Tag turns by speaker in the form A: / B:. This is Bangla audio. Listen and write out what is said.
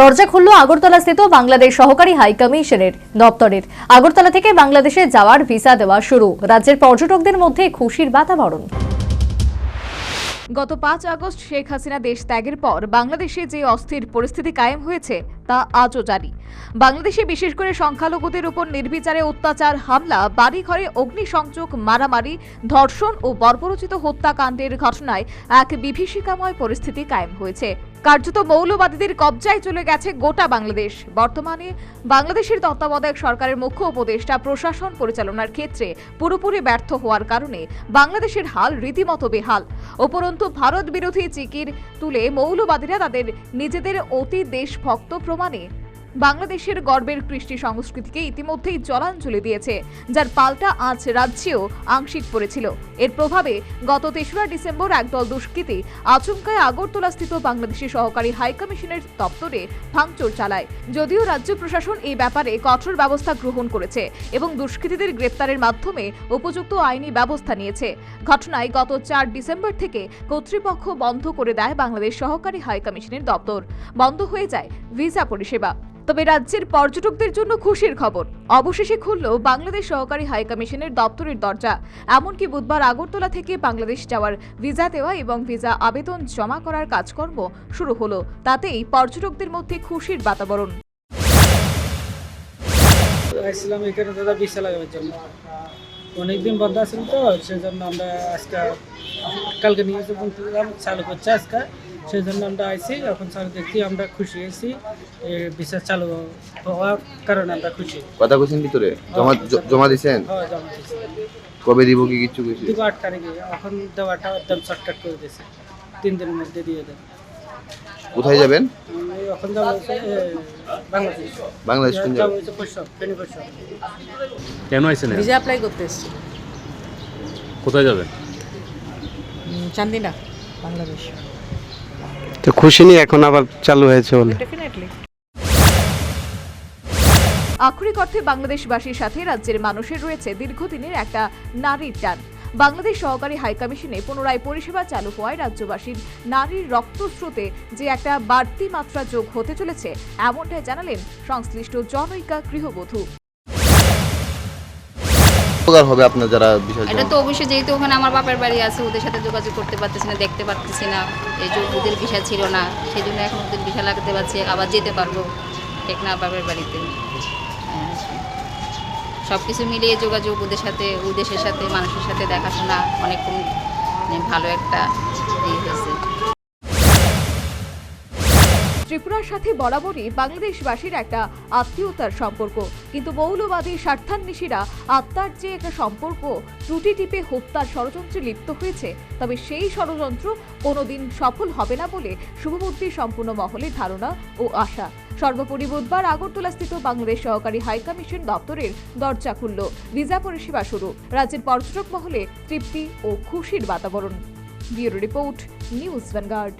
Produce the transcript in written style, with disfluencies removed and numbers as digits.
A: দরজা খুলল আগরতলাস্থিত বাংলাদেশ সহকারী হাই কমিশনের দপ্তরের। আগরতলা থেকে বাংলাদেশে যাওয়ার ভিসা দেওয়া শুরু। রাজ্যের পর্যটকদের মধ্যে খুশির বাতাবরণ। গত 5 আগস্ট শেখ হাসিনা দেশ ত্যাগের পর বাংলাদেশে যে অস্থির পরিস্থিতি কায়েম হয়েছে তা আজও জারি। বাংলাদেশে বিশেষ করে সংখ্যালঘুদের উপর নির্বিচারে অত্যাচার, হামলা, বাড়িঘরে অগ্নিসংযোগ, মারামারি, ধর্ষণ ও বর্বরোচিত হত্যাকাণ্ডের ঘটনায় এক বিভীষিকাময় পরিস্থিতি কায়েম হয়েছে। কার্যত মৌলবাদীদের কবজায় চলে গেছে গোটা বাংলাদেশ। বর্তমানে বাংলাদেশের তত্ত্বাবধায়ক সরকারের মুখ্য উপদেষ্টা প্রশাসন পরিচালনার ক্ষেত্রে পুরোপুরি ব্যর্থ হওয়ার কারণে বাংলাদেশের হাল রীতিমতো বেহাল। উপরন্তু ভারত বিরোধী চিকির তুলে মৌলবাদীরা তাদের নিজেদের অতি দেশভক্ত প্রমাণে বাংলাদেশের গর্বের কৃষ্টি সংস্কৃতিকে ইতিমধ্যেই জলাঞ্জলি দিয়েছে, যার পাল্টা আজ রাজ্যেও আংশিক পড়েছিল। এর প্রভাবে গত 3রা ডিসেম্বর একদল দুষ্কৃতী আচমকায় আগরতলাস্থিত বাংলাদেশের সহকারী হাইকমিশনের দপ্তরে ভাঙচুর চালায়। যদিও রাজ্য প্রশাসন এই ব্যাপারে কঠোর ব্যবস্থা গ্রহণ করেছে এবং দুষ্কৃতীদের গ্রেপ্তারের মাধ্যমে উপযুক্ত আইনি ব্যবস্থা নিয়েছে। ঘটনায় গত 4 ডিসেম্বর থেকে কর্তৃপক্ষ বন্ধ করে দেয় বাংলাদেশ সহকারী হাইকমিশনের দপ্তর। বন্ধ হয়ে যায় ভিসা পরিষেবা। তবে রাজ্যের পর্যটকদের জন্য খুশির খবর, অবশেষে খুলল বাংলাদেশ সহকারী হাইকমিশনের দপ্তরের দরজা। এমনকি বুধবার আগরতলা থেকে বাংলাদেশ যাওয়ার ভিসা দেওয়া এবং ভিসা আবেদন জমা করার কাজকর্ম শুরু হলো। তাতেই পর্যটকদের মধ্যে খুশির বাতাবরণ।
B: এখানে দাদা ভিসা লাগানোর জন্য অনেকদিন বন্ধ আছিল, তো সেজন্য আমরা আজকে কালকে নিয়ে চালু করছি আজকে, সেই জন্য আমরা আইছি। এখন চালু দেখি আমরা খুশি হয়েছি, ভিসা চালু হওয়ার কারণে আমরা খুশি।
C: কথা কইছেন ভিতরে জমা দিছেন?
B: হ্যাঁ, জমা দিয়েছি।
C: কবে দিব কি কিছু কইছি?
B: দিব 8 তারিখে। এখন দেওয়াটা একদম শর্টকাট করে দিয়েছে, 3 দিনের মধ্যে দিয়ে দেন।
C: কোথায় যাবেন?
B: এখন যাবো বাংলাদেশ।
C: বাংলাদেশ কোন
B: যাবো
C: জায়গা?
B: পয়সা
D: কেন আইছেন?
E: ভিসা অ্যাপ্লাই করতে এসেছি।
D: কোথায় যাবেন?
E: চান্দিনা, বাংলাদেশ।
F: তো খুশি নি এখন আবার চালু হয়েছে বলে?
E: ডেফিনেটলি।
A: আক্ষরিক অর্থে বাংলাদেশবাসীর সাথে রাজ্যের মানুষের রয়েছে দীর্ঘদিনের একটা নারীর টান। বাংলাদেশ সহকারী হাইকমিশনে পুনরায় পরিষেবা চালু হওয়ায় রাজ্যবাসীর নারীর রক্তস্রোতে যে একটা বাড়তি মাত্রা যোগ হতে চলেছে, এমনটাই জানালেন সংশ্লিষ্ট জনৈকা গৃহবধূ।
C: হবে আপনার যারা বিষয়
G: এটা তো অবশ্যই, যেহেতু ওখানে আমার বাপের বাড়ি আছে, ওদের সাথে যোগাযোগ করতে পারতেছি না, দেখতে পারতেছি না। এই যে ওদের ভিসা ছিল না, সেই জন্য এখন ওদের ভিসা লাগাতে পারছি, আবার যেতে পারবো টেকনা বাপের বাড়িতে। সব কিছু মিলিয়ে যোগাযোগ ওদের সাথে, ওই দেশের সাথে, মানুষের সাথে দেখাশোনা অনেক ভালো একটা হয়েছে।
A: ত্রিপুরার সাথে বরাবরই বাংলাদেশবাসীর একটা আত্মীয়তার সম্পর্ক, কিন্তু মৌলবাদী স্বার্থান্বেষীরা আত্মার যে একটা সম্পর্ক ত্রুটি টিপে হত্যার ষড়যন্ত্রে লিপ্ত হয়েছে, তবে সেই ষড়যন্ত্র কোনোদিন সফল হবে না বলে শুভবুদ্ধি সম্পূর্ণ মহলের ধারণা ও আশা। সর্বোপরি বুধবার আগরতলাস্থিত বাংলাদেশ সহকারী হাইকমিশন দপ্তরের দরজা খুলল, ভিসা পরিষেবা শুরু। রাজ্যের পর্যটক মহলে তৃপ্তি ও খুশির বাতাবরণ। Bureau report, news vanguard.